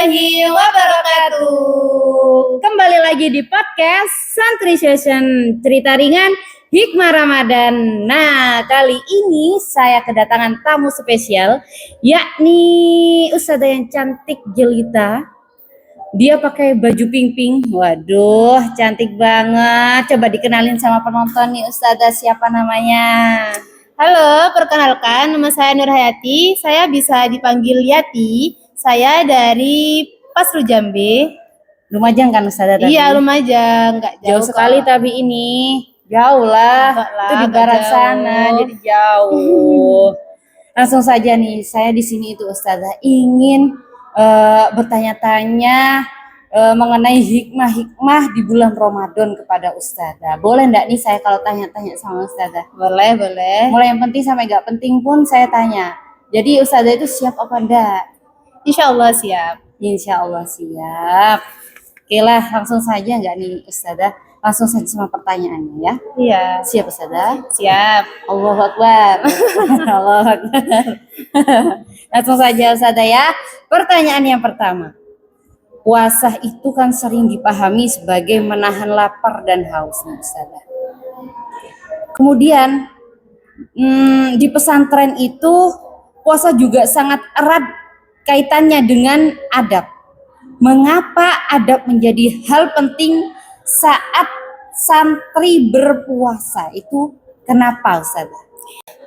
warahmatullahi wabarakatuh. Kembali lagi di podcast Santri Session Cerita Ringan Hikmah Ramadan. Nah, kali ini saya kedatangan tamu spesial, yakni ustazah yang cantik jelita. Dia pakai baju pink-pink. Waduh, cantik banget. Coba dikenalin sama penonton nih, ustazah, siapa namanya? Halo, perkenalkan nama saya Nur Hayati. Saya bisa dipanggil Yati. Saya dari Pasru Jambe. Lumajang kan ustazah tadi? Iya, Lumajang, nggak jauh sekali tapi ini jauh lah. Itu di barat sana, jadi jauh. Langsung saja nih, saya di sini itu ustazah ingin bertanya-tanya mengenai hikmah-hikmah di bulan Ramadan kepada ustazah. Boleh enggak nih saya kalau tanya-tanya sama ustazah? Boleh. Mulai yang penting sampai gak penting pun saya tanya. Jadi ustazah itu siap apa enggak? Insya Allah siap. Insya Allah siap. Oke lah, langsung saja enggak nih ustazah? Langsung saja sama pertanyaannya ya. Iya. Siap ustazah? Siap. Allahu Akbar. Allahu Akbar. Langsung saja ustazah ya. Pertanyaan yang pertama. Puasa itu kan sering dipahami sebagai menahan lapar dan haus, ustazah. Kemudian di pesantren itu puasa juga sangat erat kaitannya dengan adab. Mengapa adab menjadi hal penting saat santri berpuasa? Itu kenapa, ustazah?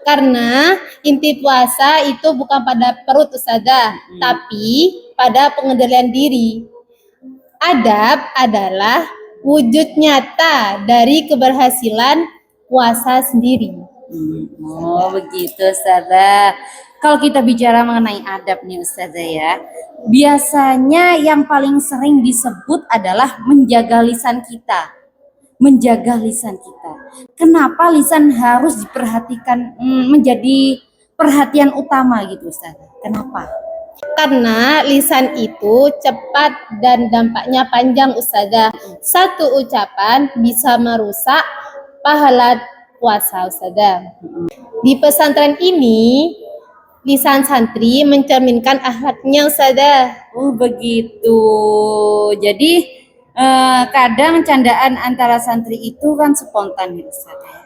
Karena inti puasa itu bukan pada perut ustazah, tapi pada pengendalian diri. Adab adalah wujud nyata dari keberhasilan puasa sendiri. Oh begitu ustazah. Kalau kita bicara mengenai adab nih ustazah ya, biasanya yang paling sering disebut adalah menjaga lisan kita. Menjaga lisan kita. Kenapa lisan harus diperhatikan menjadi perhatian utama gitu ustazah? Kenapa? Karena lisan itu cepat dan dampaknya panjang ustazah. Satu ucapan bisa merusak pahala puasa ustazah. Di pesantren ini lisan santri mencerminkan akhlaknya ustazah. Oh begitu. Jadi kadang candaan antara santri itu kan spontan ya ustazah.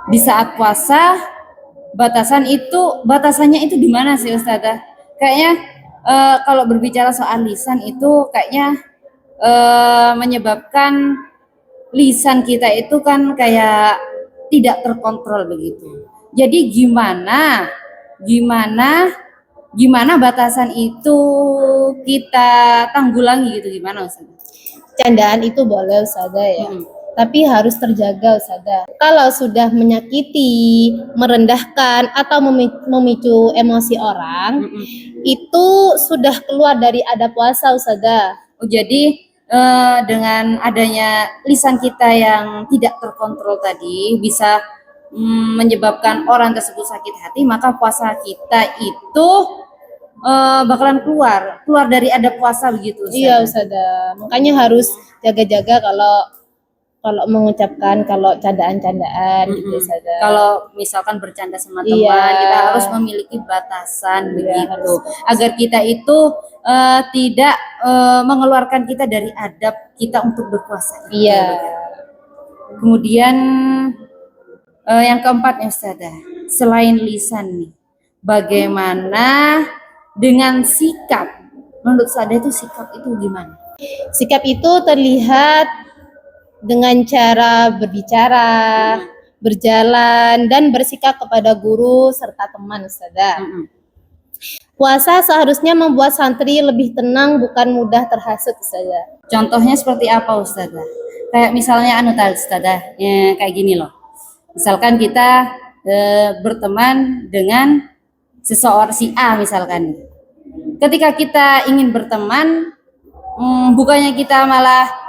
Di saat puasa batasannya itu di mana sih ustazah? Kayaknya kalau berbicara soal lisan itu kayaknya menyebabkan lisan kita itu kan kayak tidak terkontrol begitu. Jadi gimana batasan itu kita tanggulangi gitu, gimana ustazah? Candaan itu boleh ustazah ya. Tapi harus terjaga ustazah. Kalau sudah menyakiti, merendahkan atau memicu emosi orang, itu sudah keluar dari adab puasa ustazah. Oh, jadi dengan adanya lisan kita yang tidak terkontrol tadi bisa menyebabkan orang tersebut sakit hati, maka puasa kita itu bakalan keluar dari adab puasa begitu ustazah. Iya ustazah. Makanya harus jaga-jaga kalau mengucapkan candaan-candaan gitu ustazah. Kalau misalkan bercanda sama teman, kita harus memiliki batasan begitu. Agar kita itu tidak mengeluarkan kita dari adab kita untuk berpuasa. Iya. Kemudian yang keempat ya ustazah, selain lisan nih, bagaimana dengan sikap? Menurut ustazah itu sikap itu gimana? Sikap itu terlihat dengan cara berbicara, berjalan, dan bersikap kepada guru serta teman ustazah. Puasa seharusnya membuat santri lebih tenang, bukan mudah terhasut ustazah. Contohnya seperti apa ustazah? Kayak misalnya ustazah, kayak gini loh. Misalkan kita berteman dengan seseorang si A misalkan. Ketika kita ingin berteman, bukannya kita malah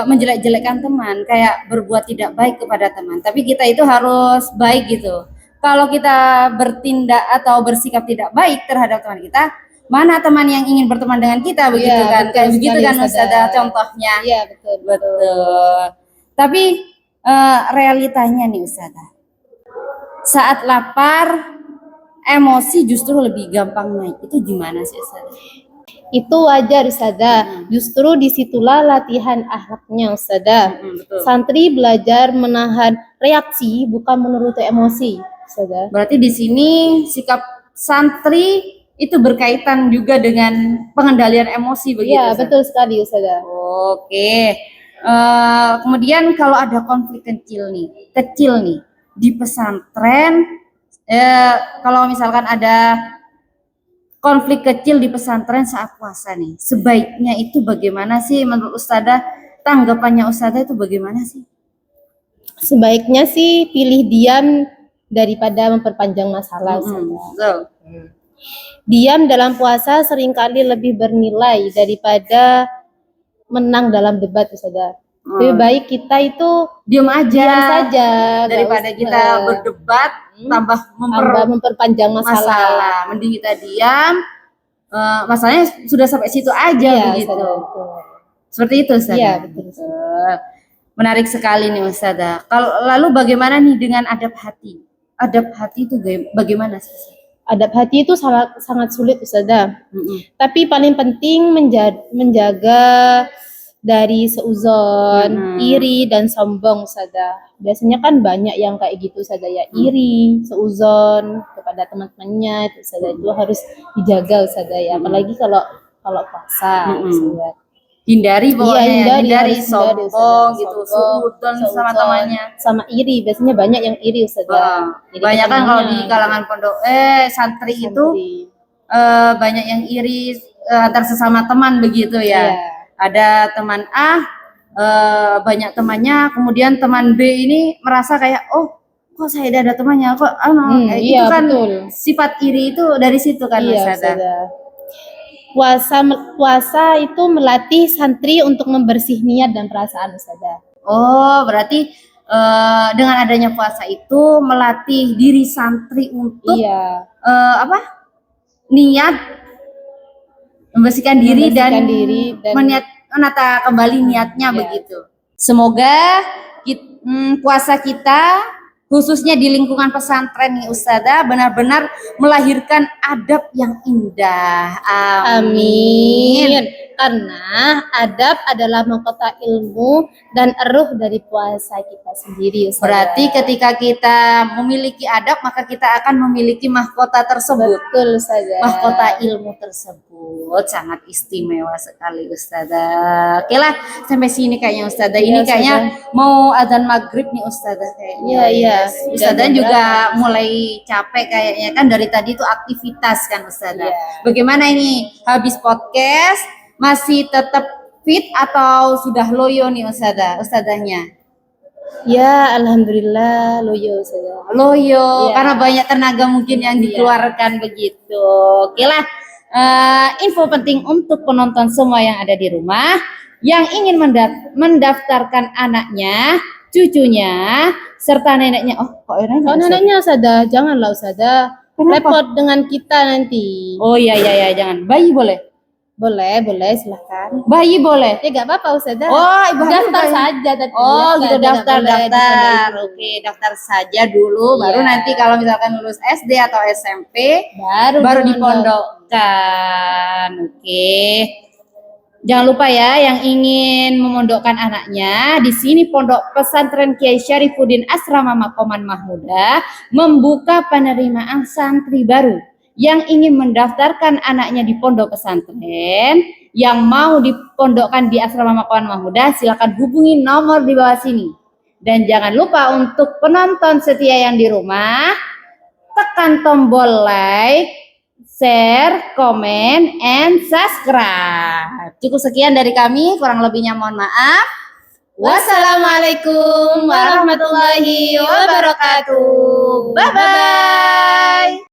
menjelek-jelekkan teman, kayak berbuat tidak baik kepada teman, tapi kita itu harus baik gitu. Kalau kita bertindak atau bersikap tidak baik terhadap teman kita, mana teman yang ingin berteman dengan kita begitu kan? Kayak begitu kan ustazah contohnya. Iya betul. Tapi realitanya nih ustazah, saat lapar emosi justru lebih gampang naik, itu gimana sih ustazah? Itu wajar Ustazah. Justru disitulah latihan akhlaknya Ustazah. Betul. Santri belajar menahan reaksi bukan menuruti emosi Ustazah. Berarti di sini sikap santri itu berkaitan juga dengan pengendalian emosi begitu. Iya, Ustaz? betul sekali Ustazah. Oke. Kemudian kalau ada konflik kecil nih di pesantren, kalau misalkan ada konflik kecil di pesantren saat puasa nih, sebaiknya itu bagaimana sih menurut Ustazah? Tanggapannya Ustazah itu bagaimana sih? Sebaiknya sih pilih diam daripada memperpanjang masalah Ustazah. Betul. Diam dalam puasa seringkali lebih bernilai daripada menang dalam debat Ustazah. Lebih baik kita itu Diam aja diam saja daripada kita berdebat tambah memperpanjang masalah. Mending kita diam, masalahnya sudah sampai situ aja Iya, begitu. Ustazah, betul. Seperti itu Ustazah. Iya, betul. Menarik sekali nih Ustazah. Kalau lalu bagaimana nih dengan adab hati? Adab hati itu bagaimana sih? Adab hati itu sangat sulit Ustazah. Tapi paling penting menjaga dari seuzon, iri dan sombong Ustazah. Biasanya kan banyak yang kayak gitu Ustazah ya, iri, seuzon kepada teman-temannya itu Ustazah, itu harus dijaga Ustazah ya. Apalagi kalau puasa Ustazah. Hindari pokoknya, hindari harus sombong gitu, seuzon sama temannya. Sama iri, biasanya banyak yang iri Ustazah. Jadi Banyak kan kalau di temannya, kalangan pondok santri itu banyak yang iri antar sesama teman begitu ya. Iya. Ada teman A banyak temannya, kemudian teman B ini merasa kayak kok saya ada temannya kok iya, itu kan betul. sifat iri itu dari situ kan Iya, Ustazah. Puasa itu melatih santri untuk membersih niat dan perasaan Ustazah. Oh, berarti dengan adanya puasa itu melatih diri santri untuk niat membersihkan diri dan menata kembali niatnya begitu. Semoga puasa kita khususnya di lingkungan pesantren nih Ustazah benar-benar melahirkan adab yang indah. Amin. Karena adab adalah mahkota ilmu dan ruh dari puasa kita sendiri Ustazah. Berarti ketika kita memiliki adab maka kita akan memiliki mahkota tersebut. Betul Ustazah. Mahkota ilmu tersebut sangat istimewa sekali Ustazah. Oke lah, sampai sini kayaknya Ustazah. Ini kayaknya mau azan maghrib nih Ustazah kayaknya. Iya. Ustazah juga mulai capek kayaknya kan dari tadi itu aktivitas kan Ustazah. Bagaimana ini habis podcast masih tetap fit atau sudah loyo nih Ustazahnya? Ya, alhamdulillah loyo Ustazah. Loyo karena banyak tenaga mungkin yang dikeluarkan begitu. Oke lah, info penting untuk penonton semua yang ada di rumah yang ingin mendaftarkan anaknya, cucunya, serta neneknya. Neneknya Ustazah, janganlah Ustazah. Repot dengan kita nanti. Oh iya jangan. Bayi boleh? Boleh, silahkan. Bayi boleh? Ya gak apa-apa Ustazah. Oh, ibu daftar saja tadi. Gitu daftar. Oke, daftar saja dulu baru nanti kalau misalkan lulus SD atau SMP baru dipondokkan. Oke. Jangan lupa ya yang ingin memondokkan anaknya, di sini Pondok Pesantren Kiai Syarifuddin Asrama Makoman Mahmudah membuka penerimaan santri baru yang ingin mendaftarkan anaknya di pondok pesantren, yang mau dipondokkan di Asrama Makoman Mahmudah, silakan hubungi nomor di bawah sini. Dan jangan lupa untuk penonton setia yang di rumah, tekan tombol like, share, komen, and subscribe. Cukup sekian dari kami, kurang lebihnya mohon maaf. Wassalamualaikum warahmatullahi wabarakatuh. Bye-bye.